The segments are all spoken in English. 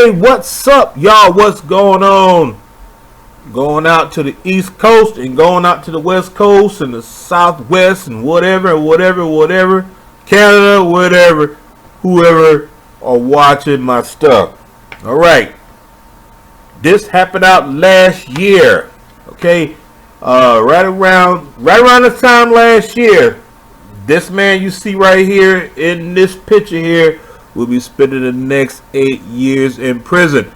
Hey, what's up, y'all? What's going on? Going out to the East Coast and going out to the West Coast and the Southwest and whatever. Canada, whatever, whoever are watching my stuff. All right. This happened out last year. Okay. Right around this time last year, this man you see right here in this picture here will be spending the next 8 years in prison.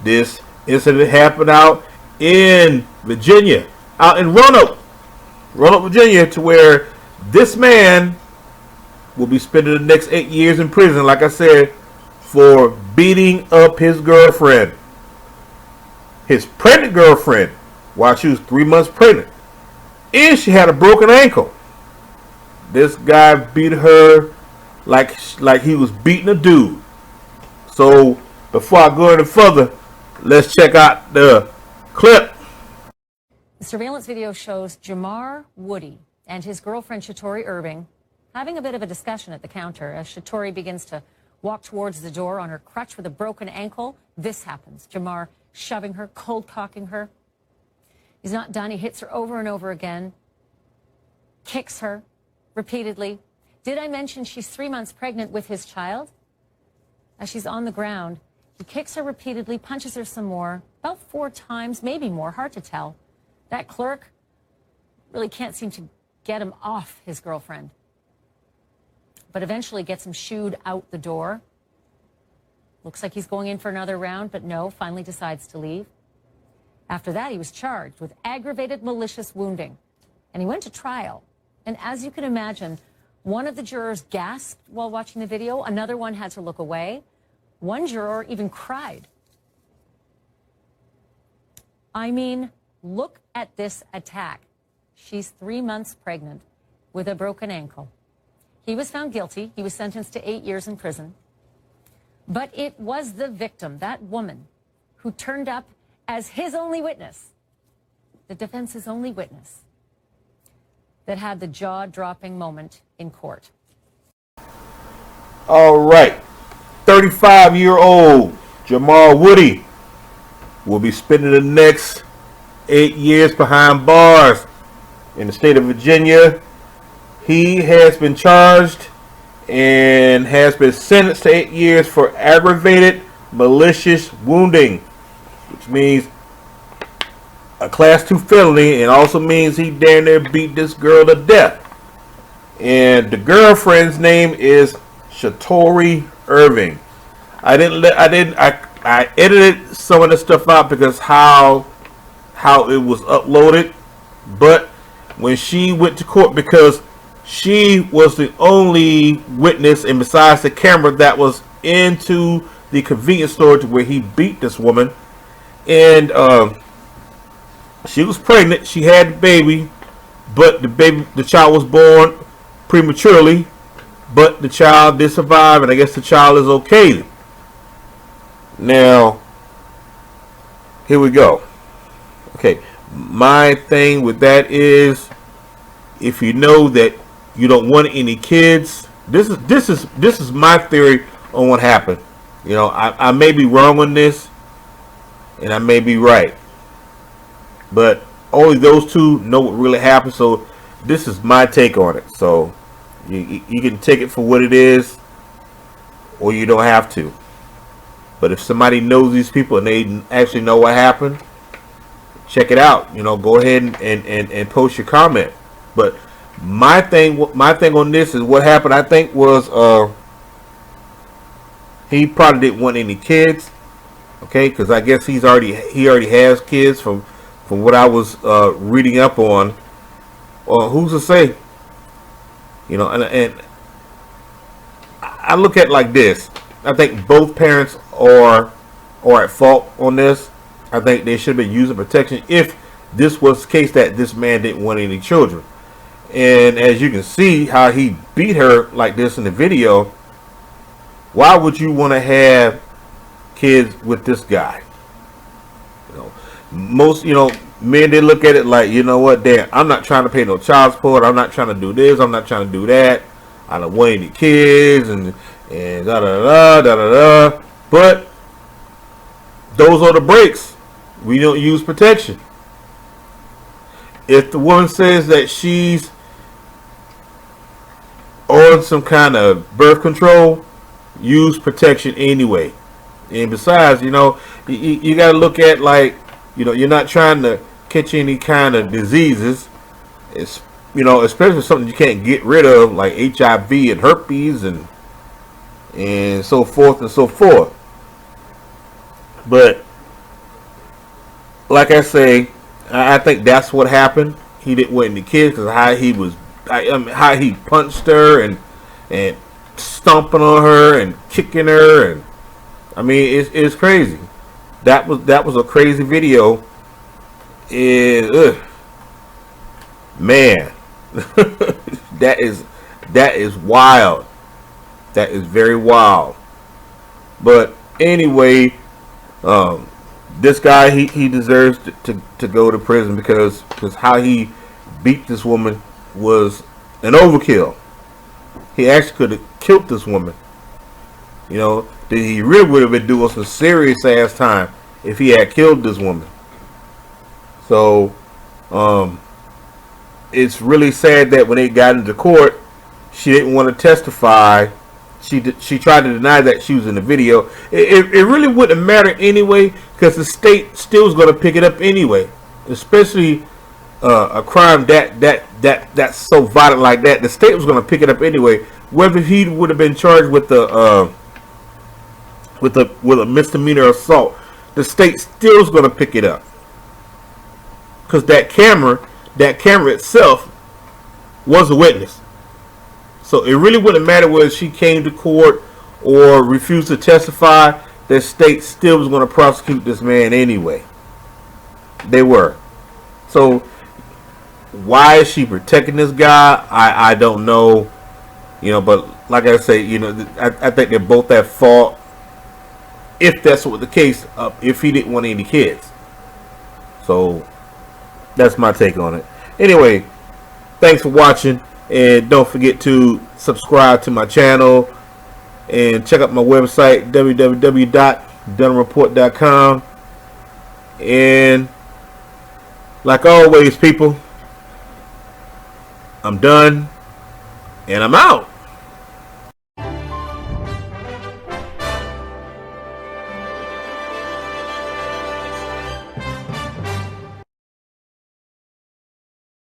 This incident happened out in Virginia, out in Roanoke, Virginia, to where this man will be spending the next 8 years in prison, like I said, for beating up his girlfriend, his pregnant girlfriend, while she was 3 months pregnant, and she had a broken ankle. This guy beat her like he was beating a dude. So before I go any further, let's check out the clip. The surveillance video shows Jamar Woody and his girlfriend Shatary Irving having a bit of a discussion at the counter. As Shatary begins to walk towards the door on her crutch with a broken ankle, this happens. Jamar shoving her, cold cocking her. He's not done. He hits her over and over again, kicks her repeatedly. Did I mention she's 3 months pregnant with his child? As she's on the ground, he kicks her repeatedly, punches her some more, about 4 times, maybe more, hard to tell. That clerk really can't seem to get him off his girlfriend, but eventually gets him shooed out the door. Looks like he's going in for another round, but no, finally decides to leave. After that, he was charged with aggravated malicious wounding, and he went to trial. And as you can imagine, one of the jurors gasped while watching the video. Another one had to look away. One juror even cried. I mean, look at this attack. She's 3 months pregnant with a broken ankle. He was found guilty. He was sentenced to 8 years in prison. But it was the victim, that woman, who turned up as his only witness, the defense's only witness, that had the jaw-dropping moment in court. All right. 35-year-old Jamar Woody will be spending the next 8 years behind bars in the state of Virginia. He has been charged and has been sentenced to 8 years for aggravated malicious wounding, which means a class 2 felony, and also means he damn near beat this girl to death. And the girlfriend's name is Shatary Irving. I edited some of the stuff out because how it was uploaded, but when she went to court, because she was the only witness, and besides the camera that was into the convenience store to where he beat this woman, and she was pregnant. She had the baby, but the child was born prematurely, but the child did survive, and I guess the child is okay. Now, here we go. Okay, my thing with that is, if you know that you don't want any kids, this is my theory on what happened. You know, I may be wrong on this, and I may be right, but only those two know what really happened. So this is my take on it. So you can take it for what it is, or you don't have to. But if somebody knows these people and they actually know what happened, check it out. You know, go ahead and post your comment. But my thing on this is what happened. I think was he probably didn't want any kids. Okay, because I guess he already has kids from what I was reading up on. Who's to say? You know, and I look at it like this. I think both parents are at fault on this. I think they should have been using protection if this was the case that this man didn't want any children. And as you can see how he beat her like this in the video, why would you want to have kids with this guy? You know, most men, they look at it like, you know what, damn, I'm not trying to pay no child support, I'm not trying to do this, I'm not trying to do that, I don't want any kids, and da da da da da da. But those are the breaks. We don't use protection. If the woman says that she's on some kind of birth control, use protection anyway. And besides, you got to look at, like, you're not trying to catch any kind of diseases. It's, especially something you can't get rid of, like HIV and herpes and so forth and so forth. But like I say, I think that's what happened. He didn't want any kids because how he punched her and stomping on her and kicking her, and I mean it's crazy. That was a crazy video. Man, that is wild. That is very wild. But anyway, this guy he deserves to go to prison because how he beat this woman was an overkill. He actually could have killed this woman. He really would have been doing some serious ass time if he had killed this woman. So, it's really sad that when they got into court, she didn't want to testify. She tried to deny that she was in the video. It really wouldn't matter anyway, because the state still is going to pick it up anyway. Especially a crime that's so violent like that. The state was going to pick it up anyway, whether he would have been charged with a misdemeanor assault. The state still is going to pick it up, because that camera itself was a witness. So it really wouldn't matter whether she came to court or refused to testify. The state still was going to prosecute this man anyway. They were. So why is she protecting this guy? I don't know. But like I say, I think they're both at fault. If that's what the case, if he didn't want any kids. So that's my take on it. Anyway, thanks for watching. And don't forget to subscribe to my channel. And check out my website, www.dunhamreport.com. And like always, people, I'm done. And I'm out.